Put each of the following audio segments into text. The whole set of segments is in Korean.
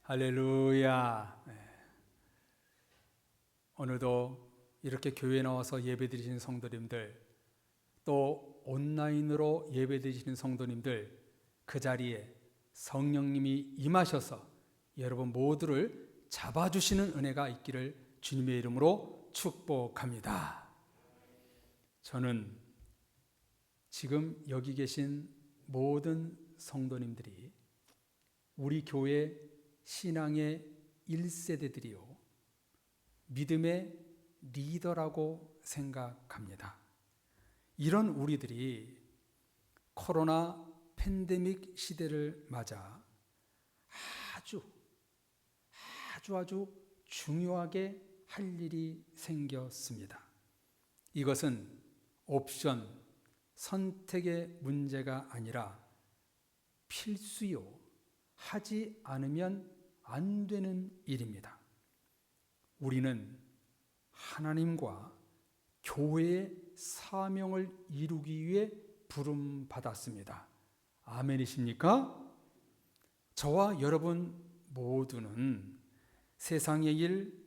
할렐루야. 오늘도 이렇게 교회에 나와서 예배드리시는 성도님들, 또 온라인으로 예배드리시는 성도님들, 그 자리에 성령님이 임하셔서 여러분 모두를 잡아주시는 은혜가 있기를 주님의 이름으로 축복합니다. 저는 지금 여기 계신 모든 성도님들이 우리 교회 신앙의 1세대들이요, 믿음의 리더라고 생각합니다. 이런 우리들이 코로나 팬데믹 시대를 맞아 아주 중요하게 할 일이 생겼습니다. 이것은 옵션, 선택의 문제가 아니라 필수요, 하지 않으면 안 되는 일입니다. 우리는 하나님과 교회의 사명을 이루기 위해 부름받았습니다. 아멘이십니까? 저와 여러분 모두는 세상의 일,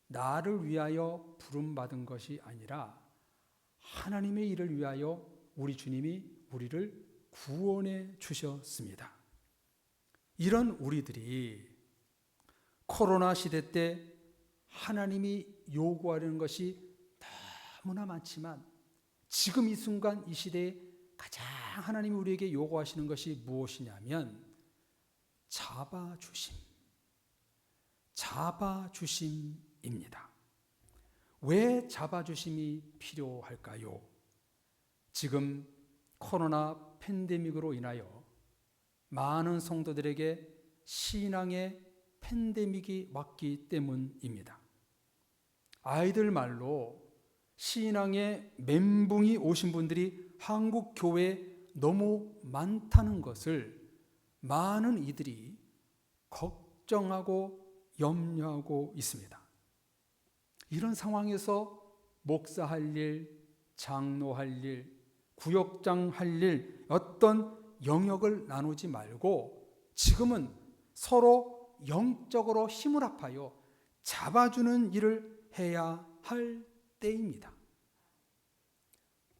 나를 위하여 부름받은 것이 아니라 하나님의 일을 위하여 우리 주님이 우리를 구원해 주셨습니다. 이런 우리들이 코로나 시대 때 하나님이 요구하는 것이 너무나 많지만 지금 이 순간 이 시대에 가장 하나님이 우리에게 요구하시는 것이 무엇이냐면 잡아주심입니다. 왜 잡아주심이 필요할까요? 지금 코로나 팬데믹으로 인하여 많은 성도들에게 신앙의 팬데믹이 왔기 때문입니다. 아이들 말로 신앙의 멘붕이 오신 분들이 한국 교회에 너무 많다는 것을 많은 이들이 걱정하고 염려하고 있습니다. 이런 상황에서 목사할 일, 장로할 일, 구역장 할 일, 어떤 영역을 나누지 말고 지금은 서로 영적으로 힘을 합하여 잡아주는 일을 해야 할 때입니다.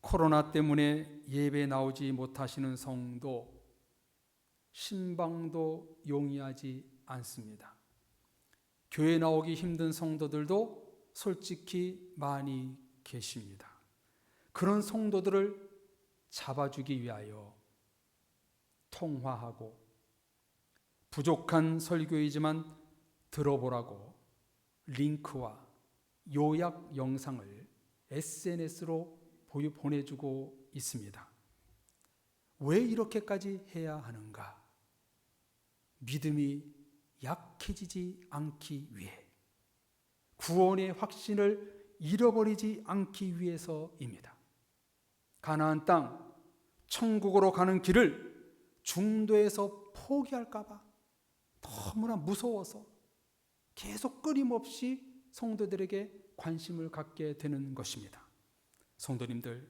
코로나 때문에 예배 나오지 못하시는 성도, 신방도 용이하지 않습니다. 교회 나오기 힘든 성도들도 솔직히 많이 계십니다. 그런 성도들을 잡아주기 위하여 통화하고 부족한 설교이지만 들어보라고 링크와 요약 영상을 SNS로 보내주고 있습니다. 왜 이렇게까지 해야 하는가? 믿음이 약해지지 않기 위해, 구원의 확신을 잃어버리지 않기 위해서입니다. 가나안 땅, 천국으로 가는 길을 중도에서 포기할까 봐 너무나 무서워서 계속 끊임없이 성도들에게 관심을 갖게 되는 것입니다. 성도님들,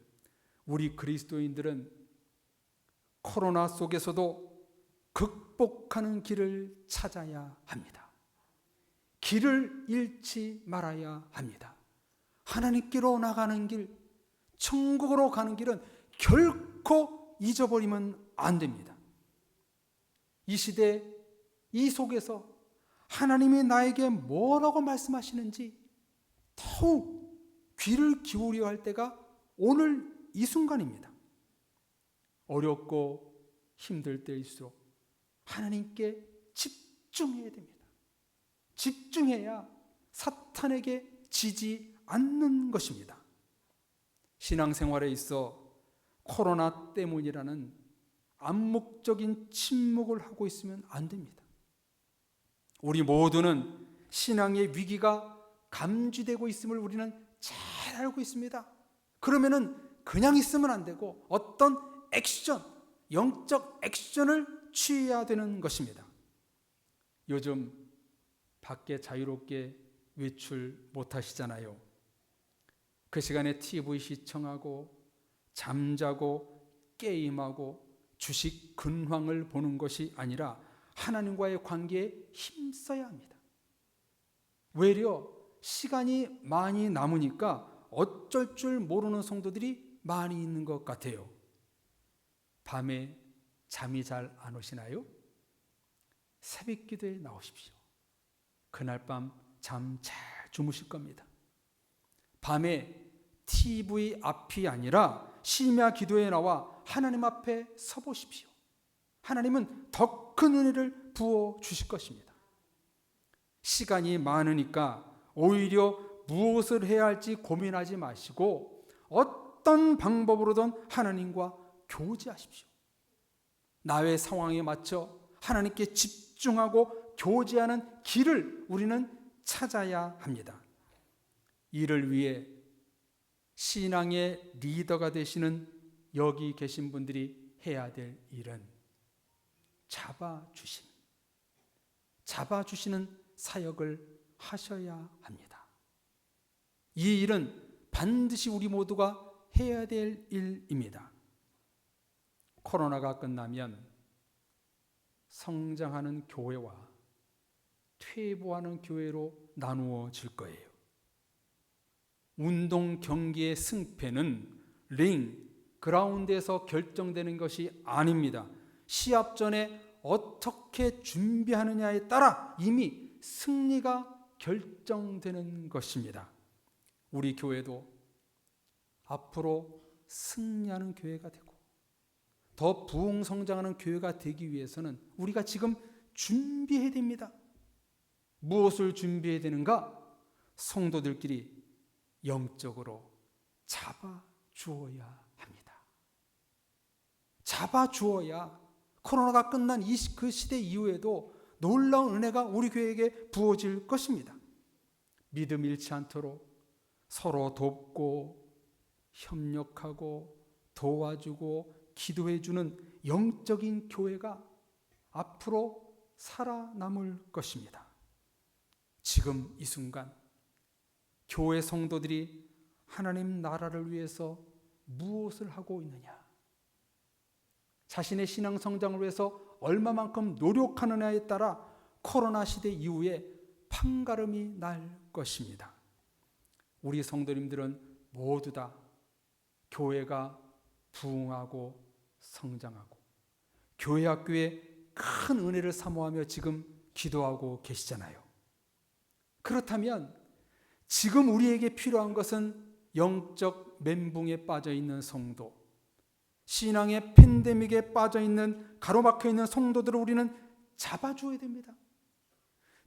우리 그리스도인들은 코로나 속에서도 극복하는 길을 찾아야 합니다. 길을 잃지 말아야 합니다. 하나님께로 나가는 길, 천국으로 가는 길은 결코 잊어버리면 안 됩니다. 이 시대, 이 속에서 하나님이 나에게 뭐라고 말씀하시는지 더욱 귀를 기울여야 할 때가 오늘 이 순간입니다. 어렵고 힘들 때일수록 하나님께 집중해야 됩니다. 집중해야 사탄에게 지지 않는 것입니다. 신앙생활에 있어 코로나 때문이라는 암묵적인 침묵을 하고 있으면 안 됩니다. 우리 모두는 신앙의 위기가 감지되고 있음을 우리는 잘 알고 있습니다. 그러면은 그냥 있으면 안 되고 어떤 액션, 영적 액션을 취해야 되는 것입니다. 요즘 밖에 자유롭게 외출 못 하시잖아요. 그 시간에 TV 시청하고 잠자고 게임하고 주식 근황을 보는 것이 아니라 하나님과의 관계에 힘써야 합니다. 외려 시간이 많이 남으니까 어쩔 줄 모르는 성도들이 많이 있는 것 같아요. 밤에 잠이 잘 안 오시나요? 새벽 기도에 나오십시오. 그날 밤 잠 잘 주무실 겁니다. 밤에 TV 앞이 아니라 심야 기도에 나와 하나님 앞에 서보십시오. 하나님은 더 큰 은혜를 부어 주실 것입니다. 시간이 많으니까 오히려 무엇을 해야 할지 고민하지 마시고 어떤 방법으로든 하나님과 교제하십시오. 나의 상황에 맞춰 하나님께 집중하고 교제하는 길을 우리는 찾아야 합니다. 이를 위해 신앙의 리더가 되시는 여기 계신 분들이 해야 될 일은 잡아주시는 사역을 하셔야 합니다. 이 일은 반드시 우리 모두가 해야 될 일입니다. 코로나가 끝나면 성장하는 교회와 퇴보하는 교회로 나누어질 거예요. 운동 경기의 승패는 그라운드에서 결정되는 것이 아닙니다. 시합 전에 어떻게 준비하느냐에 따라 이미 승리가 결정되는 것입니다. 우리 교회도 앞으로 승리하는 교회가 되고 더 부흥성장하는 교회가 되기 위해서는 우리가 지금 준비해야 됩니다. 무엇을 준비해야 되는가? 성도들끼리 영적으로 잡아주어야 합니다. 잡아주어야 코로나가 끝난 그 시대 이후에도 놀라운 은혜가 우리 교회에게 부어질 것입니다. 믿음 잃지 않도록 서로 돕고 협력하고 도와주고 기도해주는 영적인 교회가 앞으로 살아남을 것입니다. 지금 이 순간 교회 성도들이 하나님 나라를 위해서 무엇을 하고 있느냐? 자신의 신앙 성장을 위해서 얼마만큼 노력하느냐에 따라 코로나 시대 이후에 판가름이 날 것입니다. 우리 성도님들은 모두 다 교회가 부흥하고 성장하고 교회 학교에 큰 은혜를 사모하며 지금 기도하고 계시잖아요. 그렇다면 지금 우리에게 필요한 것은 영적 멘붕에 빠져 있는 성도, 신앙의 팬데믹에 빠져있는 가로막혀있는 성도들을 우리는 잡아줘야 됩니다.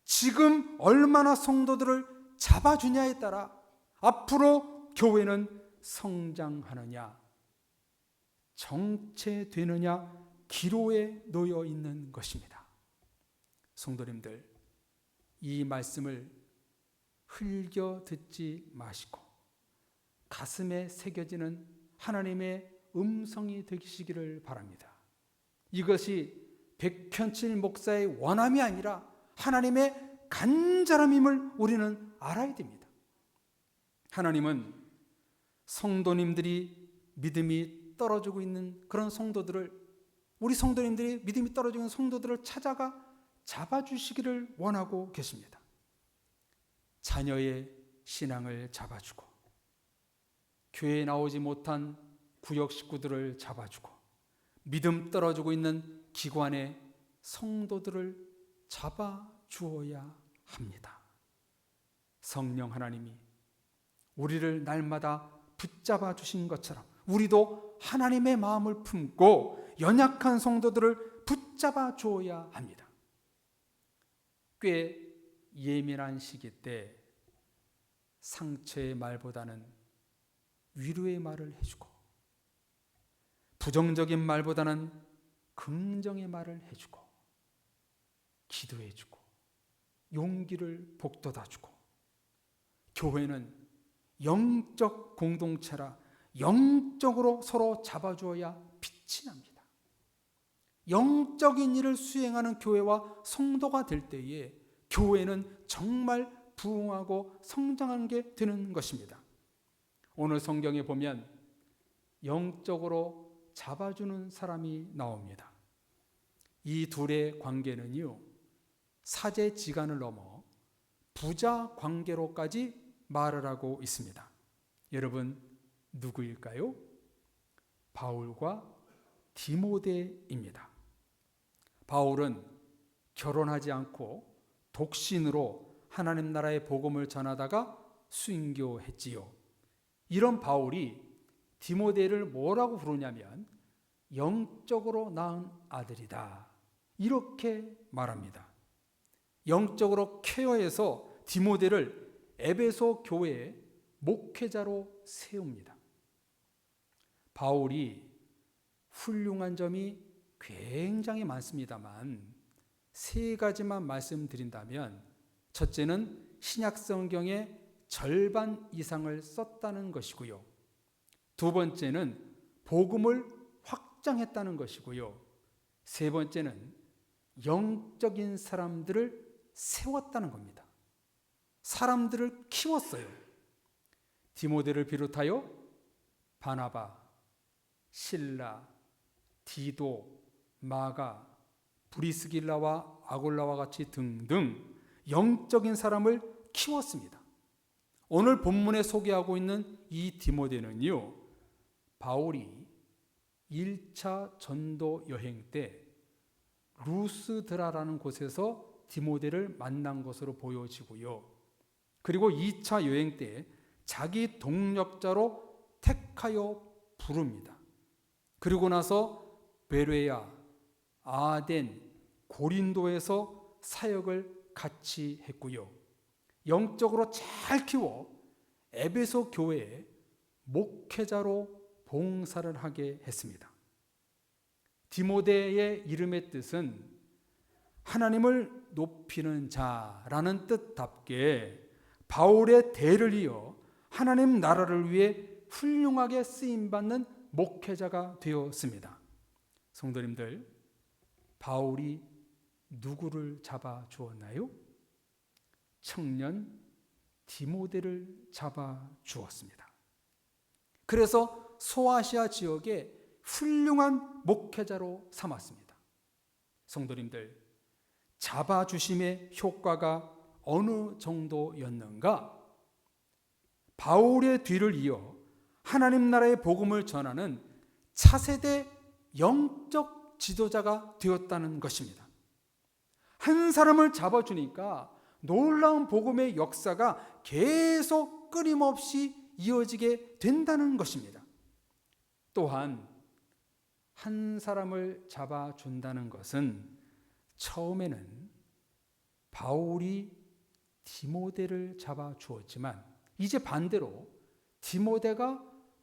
지금 얼마나 성도들을 잡아주냐에 따라 앞으로 교회는 성장하느냐 정체되느냐 기로에 놓여 있는 것입니다. 성도님들, 이 말씀을 흘겨 듣지 마시고 가슴에 새겨지는 하나님의 음성이 되시기를 바랍니다. 이것이 백현칠 목사의 원함이 아니라 하나님의 간절함임을 우리는 알아야 됩니다. 하나님은 성도님들이 믿음이 떨어지고 있는 그런 성도들을, 우리 성도님들이 믿음이 떨어지고 있는 성도들을 찾아가 잡아주시기를 원하고 계십니다. 자녀의 신앙을 잡아주고 교회에 나오지 못한 구역 식구들을 잡아주고 믿음 떨어지고 있는 기관의 성도들을 잡아주어야 합니다. 성령 하나님이 우리를 날마다 붙잡아 주신 것처럼 우리도 하나님의 마음을 품고 연약한 성도들을 붙잡아 주어야 합니다. 꽤 예민한 시기 때 상처의 말보다는 위로의 말을 해주고 부정적인 말보다는 긍정의 말을 해주고 기도해주고 용기를 북돋아주고, 교회는 영적 공동체라 영적으로 서로 잡아주어야 빛이 납니다. 영적인 일을 수행하는 교회와 성도가 될 때에 교회는 정말 부흥하고 성장하는 게 되는 것입니다. 오늘 성경에 보면 영적으로 잡아주는 사람이 나옵니다. 이 둘의 관계는요, 사제지간을 넘어 부자 관계로까지 말을 하고 있습니다. 여러분, 누구일까요? 바울과 디모데입니다. 바울은 결혼하지 않고 독신으로 하나님 나라의 복음을 전하다가 순교했지요. 이런 바울이 디모데를 뭐라고 부르냐면 영적으로 낳은 아들이다, 이렇게 말합니다. 영적으로 케어해서 디모데를 에베소 교회의 목회자로 세웁니다. 바울이 훌륭한 점이 굉장히 많습니다만 세 가지만 말씀드린다면, 첫째는 신약 성경의 절반 이상을 썼다는 것이고요. 두 번째는 복음을 확장했다는 것이고요. 세 번째는 영적인 사람들을 세웠다는 겁니다. 사람들을 키웠어요. 디모데를 비롯하여 바나바, 실라, 디도, 마가, 브리스길라와 아골라와 같이 등등 영적인 사람을 키웠습니다. 오늘 본문에 소개하고 있는 이 디모데는요, 바울이 1차 전도 여행 때 루스드라라는 곳에서 디모데를 만난 것으로 보여지고요. 그리고 2차 여행 때 자기 동력자로 택하여 부릅니다. 그리고 나서 베레아, 아덴, 고린도에서 사역을 같이 했고요. 영적으로 잘 키워 에베소 교회의 목회자로 봉사를 하게 했습니다. 디모데의 이름의 뜻은 하나님을 높이는 자라는 뜻답게 바울의 대를 이어 하나님 나라를 위해 훌륭하게 쓰임받는 목회자가 되었습니다. 성도님들, 바울이 누구를 잡아 주었나요? 청년 디모데를 잡아 주었습니다. 그래서 소아시아 지역에 훌륭한 목회자로 삼았습니다. 성도님들, 잡아주심의 효과가 어느 정도였는가? 바울의 뒤를 이어 하나님 나라의 복음을 전하는 차세대 영적 지도자가 되었다는 것입니다. 한 사람을 잡아주니까 놀라운 복음의 역사가 계속 끊임없이 이어지게 된다는 것입니다. 또한 한 사람을 잡아준다는 것은 처음에는 바울이 디모데를 잡아주었지만 이제 반대로 디모데가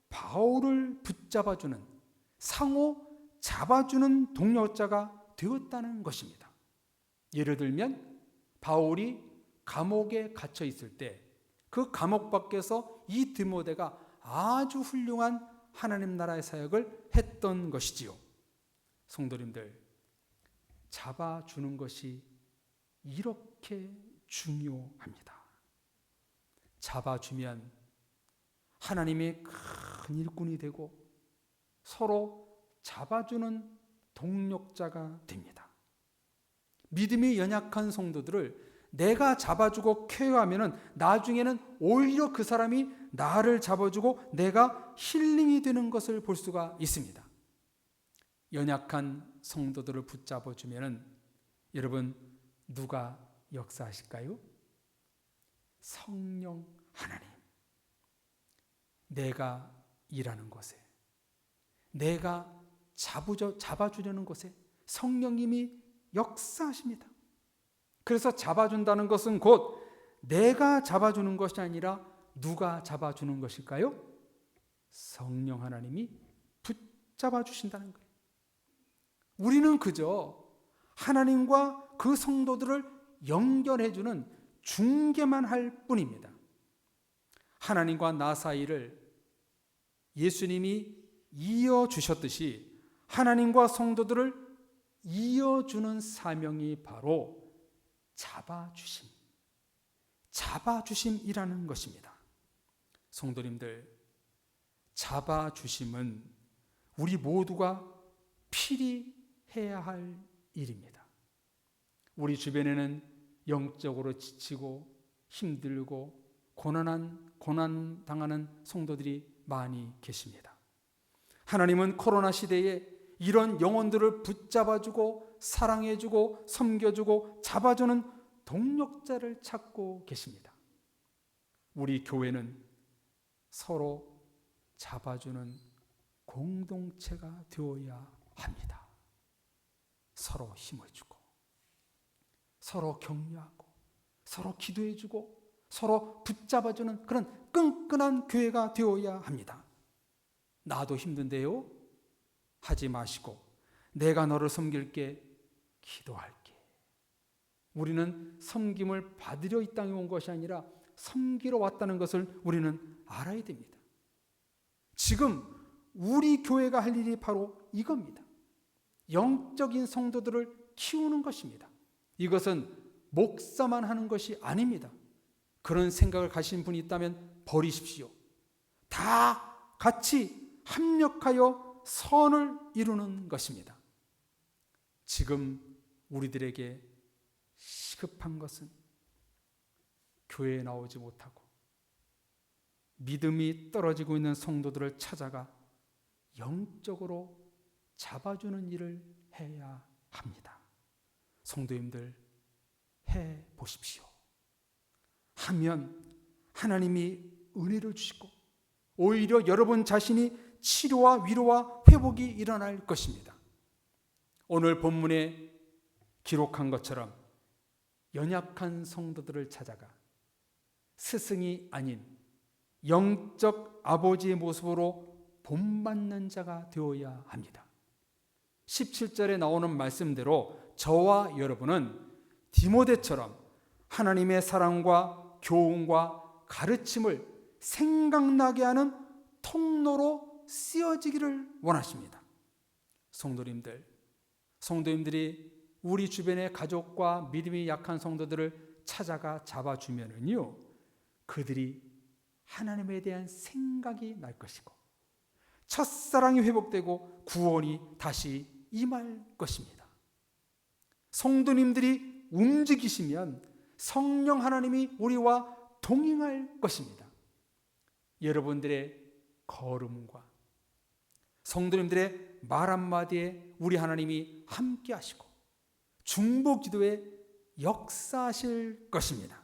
바울을 붙잡아주는, 상호 잡아주는 동력자가 되었다는 것입니다. 예를 들면 바울이 감옥에 갇혀 있을 때 그 감옥 밖에서 이 디모데가 아주 훌륭한 하나님 나라의 사역을 했던 것이지요. 성도님들, 잡아주는 것이 이렇게 중요합니다. 잡아주면 하나님의 큰 일꾼이 되고 서로 잡아주는 동력자가 됩니다. 믿음이 연약한 성도들을 내가 잡아주고 케어하면 나중에는 오히려 그 사람이 나를 잡아주고 내가 힐링이 되는 것을 볼 수가 있습니다. 연약한 성도들을 붙잡아주면 여러분, 누가 역사하실까요? 성령 하나님. 내가 일하는 곳에, 내가 잡아주려는 곳에 성령님이 역사하십니다. 그래서 잡아준다는 것은 곧 내가 잡아주는 것이 아니라 누가 잡아주는 것일까요? 성령 하나님이 붙잡아 주신다는 거예요. 우리는 그저 하나님과 그 성도들을 연결해주는 중개만 할 뿐입니다. 하나님과 나 사이를 예수님이 이어주셨듯이 하나님과 성도들을 이어주는 사명이 바로 잡아주심이라는 것입니다. 성도님들, 잡아주심은 우리 모두가 필히 해야 할 일입니다. 우리 주변에는 영적으로 지치고 힘들고 고난 당하는 성도들이 많이 계십니다. 하나님은 코로나 시대에 이런 영혼들을 붙잡아주고 사랑해주고 섬겨주고 잡아주는 동력자를 찾고 계십니다. 우리 교회는 서로 잡아주는 공동체가 되어야 합니다. 서로 힘을 주고 서로 격려하고 서로 기도해주고 서로 붙잡아주는 그런 끈끈한 교회가 되어야 합니다. 나도 힘든데요? 하지 마시고 내가 너를 섬길게, 기도할게. 우리는 섬김을 받으려 이 땅에 온 것이 아니라 섬기러 왔다는 것을 우리는 알아야 됩니다. 지금 우리 교회가 할 일이 바로 이겁니다. 영적인 성도들을 키우는 것입니다. 이것은 목사만 하는 것이 아닙니다. 그런 생각을 가신 분이 있다면 버리십시오. 다 같이 합력하여 선을 이루는 것입니다. 지금 우리들에게 시급한 것은 교회에 나오지 못하고 믿음이 떨어지고 있는 성도들을 찾아가 영적으로 잡아주는 일을 해야 합니다. 성도님들 해 보십시오. 하면 하나님이 은혜를 주시고 오히려 여러분 자신이 치료와 위로와 회복이 일어날 것입니다. 오늘 본문에 기록한 것처럼 연약한 성도들을 찾아가 스승이 아닌 영적 아버지의 모습으로 본받는 자가 되어야 합니다. 17절에 나오는 말씀대로 저와 여러분은 디모데처럼 하나님의 사랑과 교훈과 가르침을 생각나게 하는 통로로 쓰여지기를 원하십니다. 성도님들이 우리 주변의 가족과 믿음이 약한 성도들을 찾아가 잡아주면은요, 그들이 하나님에 대한 생각이 날 것이고 첫사랑이 회복되고 구원이 다시 임할 것입니다. 성도님들이 움직이시면 성령 하나님이 우리와 동행할 것입니다. 여러분들의 걸음과 성도님들의 말 한마디에 우리 하나님이 함께 하시고 중보기도에 역사하실 것입니다.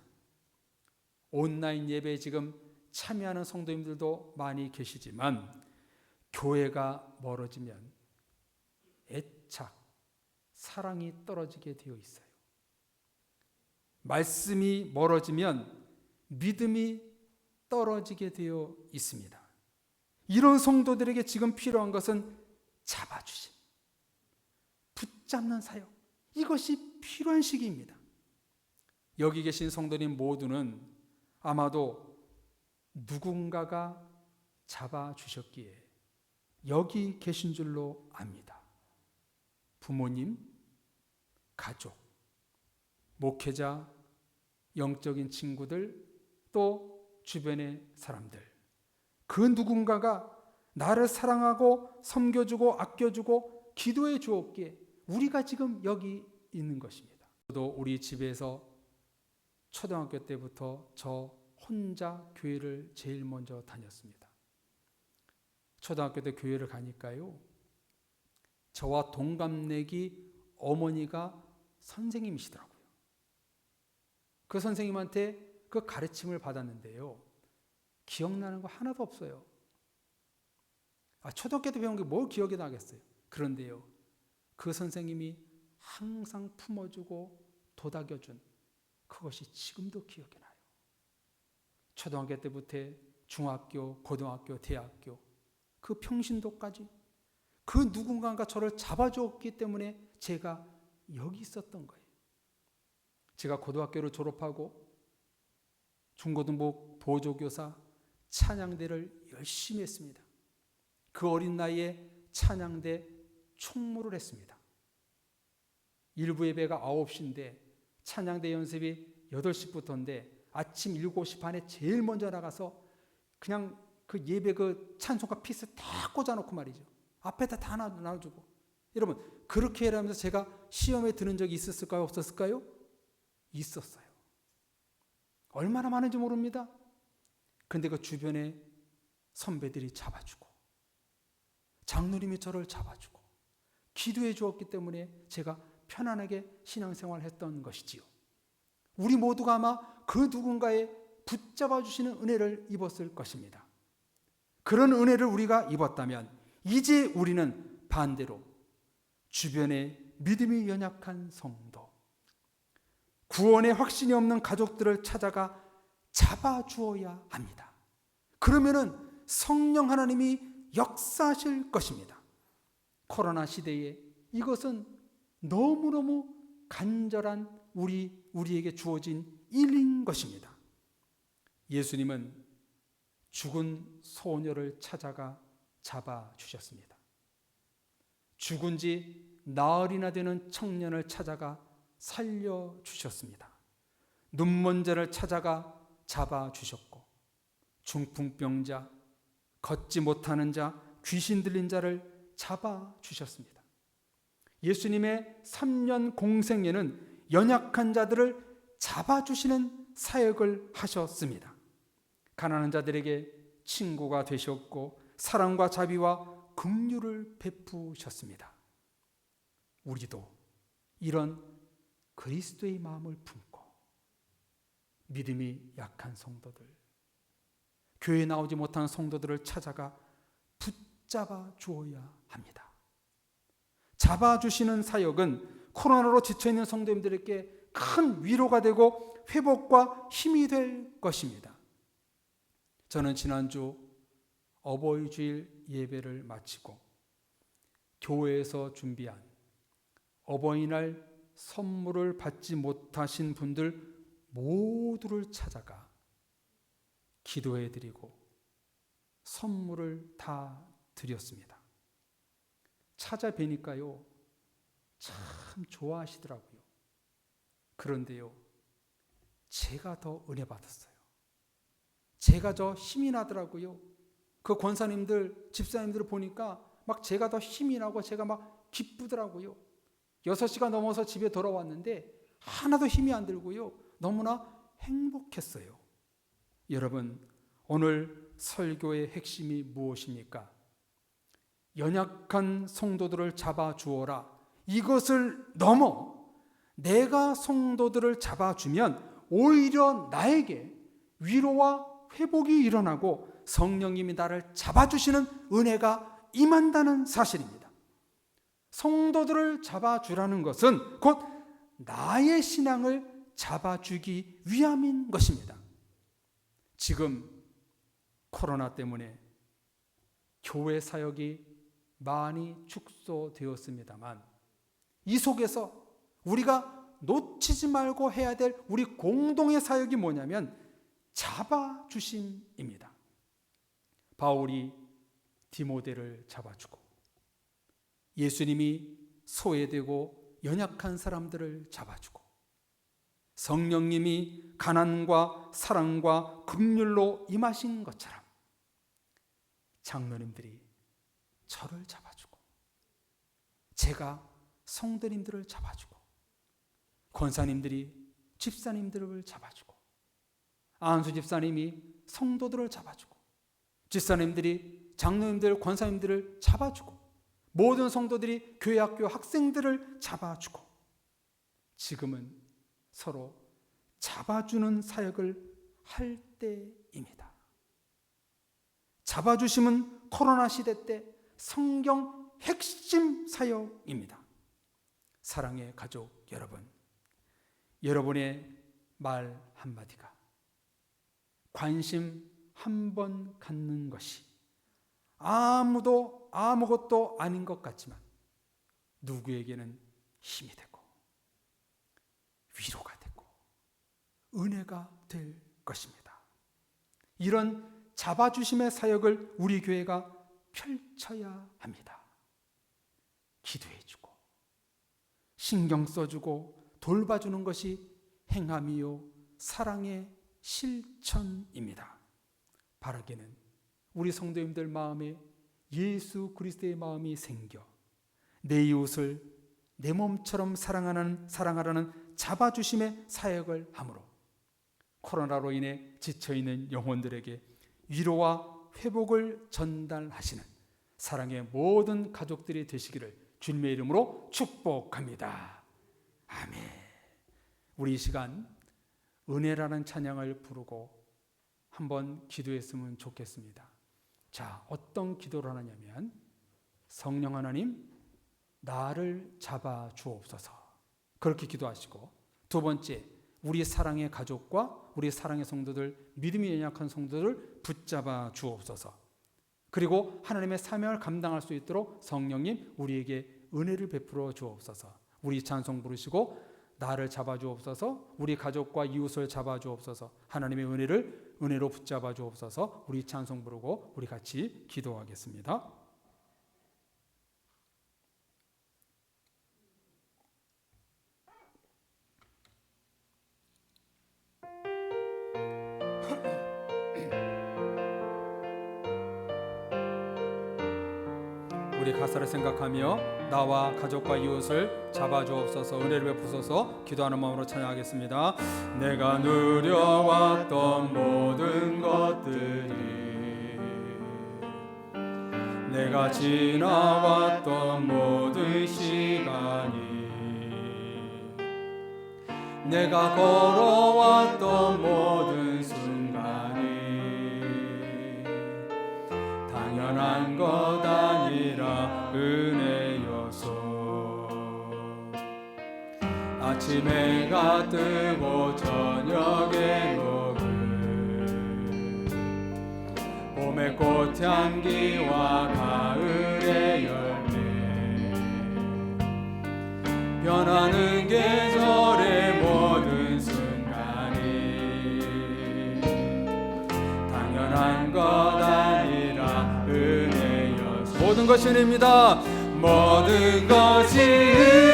온라인 예배에 지금 참여하는 성도님들도 많이 계시지만 교회가 멀어지면 애착, 사랑이 떨어지게 되어 있어요. 말씀이 멀어지면 믿음이 떨어지게 되어 있습니다. 이런 성도들에게 지금 필요한 것은 잡아주심, 붙잡는 사역, 이것이 필요한 시기입니다. 여기 계신 성도님 모두는 아마도 누군가가 잡아주셨기에 여기 계신 줄로 압니다. 부모님, 가족, 목회자, 영적인 친구들, 또 주변의 사람들, 그 누군가가 나를 사랑하고 섬겨주고 아껴주고 기도해 주었기에 우리가 지금 여기 있는 것입니다. 저도 우리 집에서 초등학교 때부터 저 혼자 교회를 제일 먼저 다녔습니다. 초등학교 때 교회를 가니까요, 저와 동갑내기 어머니가 선생님이시더라고요. 그 선생님한테 그 가르침을 받았는데요, 기억나는 거 하나도 없어요. 초등학교 때 배운 게 뭘 기억이 나겠어요. 그런데요, 그 선생님이 항상 품어주고 도닥여준 그것이 지금도 기억이 나요. 초등학교 때부터 중학교, 고등학교, 대학교, 그 평신도까지 그 누군가가 저를 잡아주었기 때문에 제가 여기 있었던 거예요. 제가 고등학교를 졸업하고 중고등부 보조교사 찬양대를 열심히 했습니다. 그 어린 나이에 찬양대 총무를 했습니다. 일부 예배가 9시인데 찬양대 연습이 8시부터인데 아침 7시 반에 제일 먼저 나가서 그냥 그 예배 그 찬송가 피스 다 꽂아놓고 말이죠. 앞에다 다 나눠주고. 여러분, 그렇게 일하면서 제가 시험에 드는 적이 있었을까요? 없었을까요? 있었어요. 얼마나 많은지 모릅니다. 근데 그 주변에 선배들이 잡아주고 장로님이 저를 잡아주고 기도해 주었기 때문에 제가 편안하게 신앙생활을 했던 것이지요. 우리 모두가 아마 그 누군가의 붙잡아 주시는 은혜를 입었을 것입니다. 그런 은혜를 우리가 입었다면 이제 우리는 반대로 주변에 믿음이 연약한 성도, 구원의 확신이 없는 가족들을 찾아가 잡아주어야 합니다. 그러면은 성령 하나님이 역사하실 것입니다. 코로나 시대에 이것은 너무너무 간절한 우리에게 주어진 일인 것입니다. 예수님은 죽은 소녀를 찾아가 잡아주셨습니다. 죽은 지 나흘이나 되는 청년을 찾아가 살려주셨습니다. 눈먼 자를 찾아가 잡아주셨고 중풍병자, 걷지 못하는 자, 귀신 들린 자를 잡아주셨습니다. 예수님의 3년 공생애는 연약한 자들을 잡아주시는 사역을 하셨습니다. 가난한 자들에게 친구가 되셨고 사랑과 자비와 긍휼을 베푸셨습니다. 우리도 이런 그리스도의 마음을 품고 믿음이 약한 성도들, 교회에 나오지 못한 성도들을 찾아가 붙잡아 주어야 합니다. 잡아주시는 사역은 코로나로 지쳐있는 성도님들에게 큰 위로가 되고 회복과 힘이 될 것입니다. 저는 지난주 어버이 주일 예배를 마치고 교회에서 준비한 어버이날 선물을 받지 못하신 분들 모두를 찾아가 기도해드리고 선물을 다 드렸습니다. 찾아뵈니까요, 참 좋아하시더라고요. 그런데요, 제가 더 은혜 받았어요. 제가 더 힘이 나더라고요. 그 권사님들, 집사님들을 보니까 막 제가 더 힘이 나고 제가 막 기쁘더라고요. 6시가 넘어서 집에 돌아왔는데 하나도 힘이 안 들고요. 너무나 행복했어요. 여러분, 오늘 설교의 핵심이 무엇입니까? 연약한 성도들을 잡아주어라. 이것을 넘어 내가 성도들을 잡아주면 오히려 나에게 위로와 회복이 일어나고 성령님이 나를 잡아주시는 은혜가 임한다는 사실입니다. 성도들을 잡아주라는 것은 곧 나의 신앙을 잡아주기 위함인 것입니다. 지금 코로나 때문에 교회 사역이 많이 축소되었습니다만 이 속에서 우리가 놓치지 말고 해야 될 우리 공동의 사역이 뭐냐면 잡아주심입니다. 바울이 디모데를 잡아주고 예수님이 소외되고 연약한 사람들을 잡아주고 성령님이 가난과 사랑과 긍휼로 임하신 것처럼 장로님들이 저를 잡아주고 제가 성도님들을 잡아주고 권사님들이 집사님들을 잡아주고 안수 집사님이 성도들을 잡아주고 집사님들이 장로님들, 권사님들을 잡아주고 모든 성도들이 교회 학교 학생들을 잡아주고 지금은 서로 잡아주는 사역을 할 때입니다. 잡아주심은 코로나 시대 때 성경 핵심 사역입니다. 사랑의 가족 여러분, 여러분의 말 한마디가 관심 한 번 갖는 것이 아무것도 아닌 것 같지만 누구에게는 힘이 되고 위로가 되고 은혜가 될 것입니다. 이런 잡아주심의 사역을 우리 교회가 펼쳐야 합니다. 기도해주고 신경 써주고 돌봐주는 것이 행함이요 사랑의 실천입니다. 바라기는 우리 성도님들 마음에 예수 그리스도의 마음이 생겨 내 이웃을 내 몸처럼 사랑하라는 잡아주심의 사역을 함으로 코로나로 인해 지쳐있는 영혼들에게 위로와 회복을 전달하시는 사랑의 모든 가족들이 되시기를 주님의 이름으로 축복합니다. 아멘. 우리 이 시간 은혜라는 찬양을 부르고 한번 기도했으면 좋겠습니다. 자, 어떤 기도를 하느냐면 성령 하나님 나를 잡아 주옵소서, 그렇게 기도하시고, 두 번째 우리 사랑의 가족과 우리 사랑의 성도들, 믿음이 연약한 성도들 붙잡아 주옵소서. 그리고 하나님의 사명을 감당할 수 있도록 성령님 우리에게 은혜를 베풀어 주옵소서. 우리 찬송 부르시고 나를 잡아 주옵소서, 우리 가족과 이웃을 잡아 주옵소서, 하나님의 은혜로 붙잡아 주옵소서. 우리 찬송 부르고 우리 같이 기도하겠습니다. 우리 가사를 생각하며 나와 가족과 이웃을 잡아주옵소서, 은혜를 베푸소서 기도하는 마음으로 찬양하겠습니다. 내가 누려왔던 모든 것들이, 내가 지나왔던 모든 시간이, 내가 걸어왔던 모든 순간이 당연한 것 아니라 은혜여서, 아침에 해가 뜨고 저녁에 녹을 봄의 꽃향기와 가을의 열매, 변하는 계절의 모든 순간이 당연한 것 아니라 은혜여서, 모든 것이 은혜입니다. 모든 것이 은혜,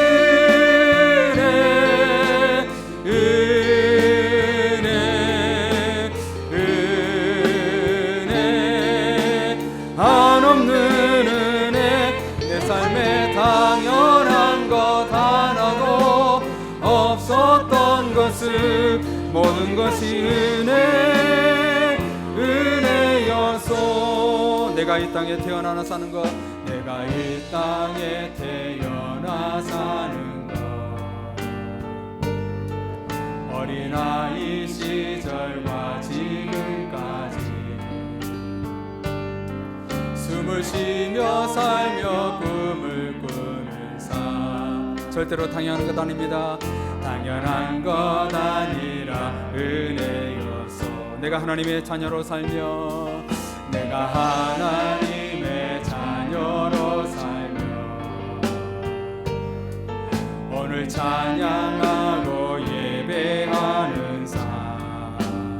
은혜, 은혜, 한없는 은혜, 내 삶에 당연한 것 하나도 없었던 것을, 모든 것이 은혜, 은혜여서, 내가 이 땅에 태어나 사는 것, 내가 이 땅에 태어나 사는 것, 어린아이 시절과 지금까지 숨을 쉬며 살며 꿈을 꾸는 삶, 절대로 당연한 것 아닙니다. 당연한 것 아니라 은혜여서, 내가 하나님의 자녀로 살며, 내가 하나님의 자녀로 살며 오늘 찬양하고 예배하는 삶,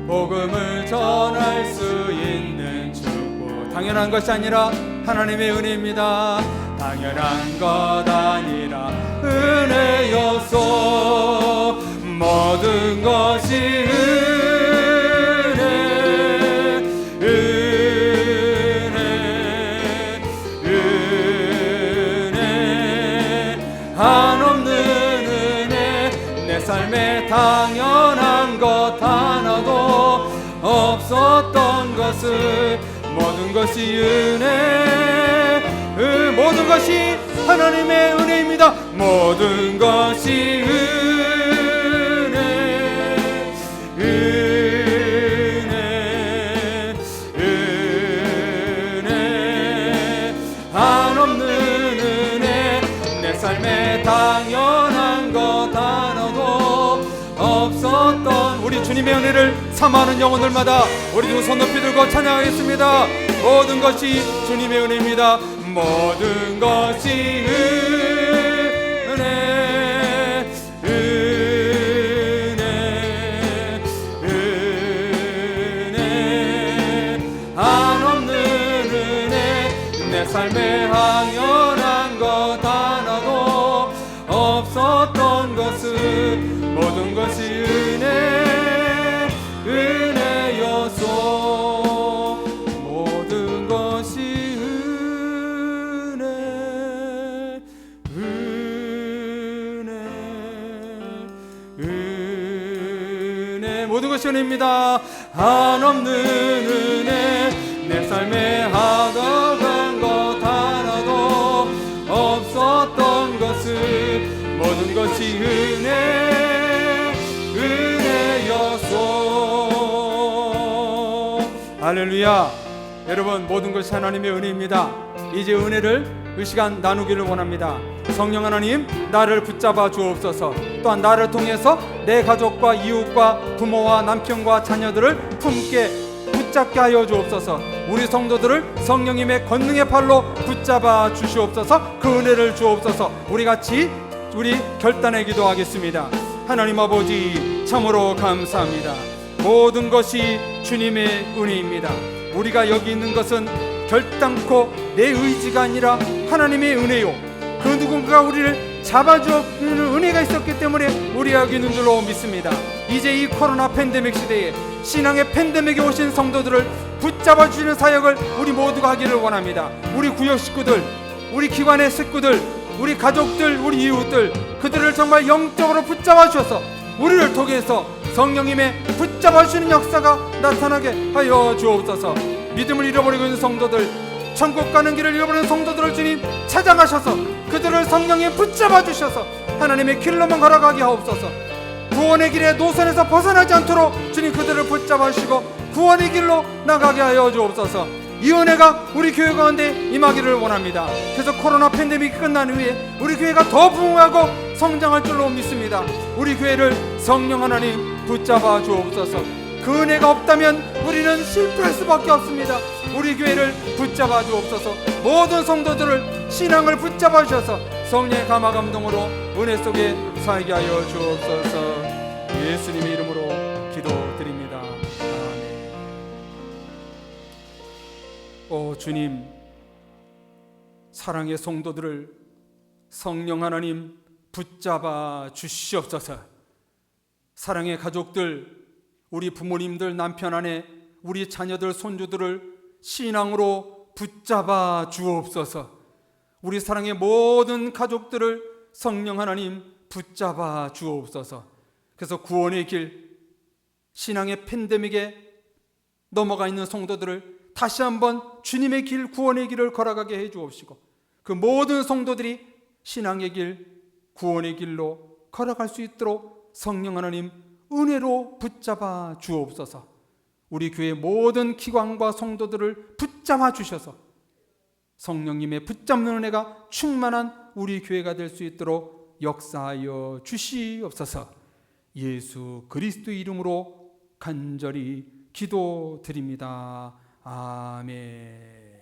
복음을 전할 수 있는 축복, 당연한 것이 아니라 하나님의 은혜입니다. 당연한 것 아니라 은혜여서, 모든 것이 은혜, 은혜, 은혜, 한없는 은혜, 내 삶에 당연한 것 하나도 없었던 것을, 모든 것이 은혜, 모든 것이 하나님의 은혜입니다. 모든 것이 은혜, 은혜, 은혜, 한없는 은혜, 내 삶에 당연한 것 하나도 없었던 우리 주님의 은혜를 사모하는 영혼들마다 우리 두 손 높이 들고 찬양하겠습니다. 모든 것이 주님의 은혜입니다. 모든 것이 은혜, 은혜, 은혜, 한없는 은혜, 내 삶에 당연한 것 하나도 없었던 것을, 모든 것이 은혜, 은혜여서, 모든 것이 은혜, 그것이 은혜입니다. 한없는 은혜 내 삶에 하더간 것 하나도 없었던 것은 모든 것이 은혜였소. 할렐루야. 여러분, 모든 것이 하나님의 은혜입니다. 이제 은혜를 이 시간 나누기를 원합니다. 성령 하나님, 나를 붙잡아 주옵소서. 또한 나를 통해서 내 가족과 이웃과 부모와 남편과 자녀들을 품게 붙잡게 하여 주옵소서. 우리 성도들을 성령님의 권능의 팔로 붙잡아 주시옵소서. 그 은혜를 주옵소서. 우리 같이 우리 결단에 기도하겠습니다. 하나님 아버지, 참으로 감사합니다. 모든 것이 주님의 은혜입니다. 우리가 여기 있는 것은 결단코 내 의지가 아니라 하나님의 은혜요, 그 누군가가 우리를 잡아주는 은혜가 있었기 때문에 우리 여기 있는 줄로 믿습니다. 이제 이 코로나 팬데믹 시대에 신앙의 팬데믹에 오신 성도들을 붙잡아 주시는 사역을 우리 모두가 하기를 원합니다. 우리 구역 식구들, 우리 기관의 식구들, 우리 가족들, 우리 이웃들, 그들을 정말 영적으로 붙잡아 주셔서 우리를 통해서 성령님의 붙잡아 주시는 역사가 나타나게 하여 주옵소서. 믿음을 잃어버리고 있는 성도들, 천국 가는 길을 잃어버리는 성도들을 주님 찾아가셔서 그들을 성령에 붙잡아 주셔서 하나님의 길로만 걸어가게 하옵소서. 구원의 길에 노선에서 벗어나지 않도록 주님 그들을 붙잡아 주시고 구원의 길로 나가게 하여 주옵소서. 이 은혜가 우리 교회 가운데 임하기를 원합니다. 그래서 코로나 팬데믹이 끝난 후에 우리 교회가 더 부흥하고 성장할 줄로 믿습니다. 우리 교회를 성령 하나님 붙잡아 주옵소서. 그 은혜가 없다면 우리는 실패할 수밖에 없습니다. 우리 교회를 붙잡아 주옵소서. 모든 성도들을 신앙을 붙잡아 주셔서 성령의 감화 감동으로 은혜 속에 살게 하여 주옵소서. 예수님의 이름으로 기도드립니다. 아멘. 오 주님, 사랑의 성도들을 성령 하나님 붙잡아 주시옵소서. 사랑의 가족들, 우리 부모님들, 남편, 아내, 우리 자녀들, 손주들을 신앙으로 붙잡아 주옵소서. 우리 사랑의 모든 가족들을 성령 하나님 붙잡아 주옵소서. 그래서 구원의 길, 신앙의 팬데믹에 넘어가 있는 성도들을 다시 한번 주님의 길, 구원의 길을 걸어가게 해 주옵시고 그 모든 성도들이 신앙의 길, 구원의 길로 걸어갈 수 있도록 성령 하나님 은혜로 붙잡아 주옵소서. 우리 교회 모든 기관과 성도들을 붙잡아 주셔서 성령님의 붙잡는 은혜가 충만한 우리 교회가 될 수 있도록 역사하여 주시옵소서. 예수 그리스도 이름으로 간절히 기도드립니다. 아멘.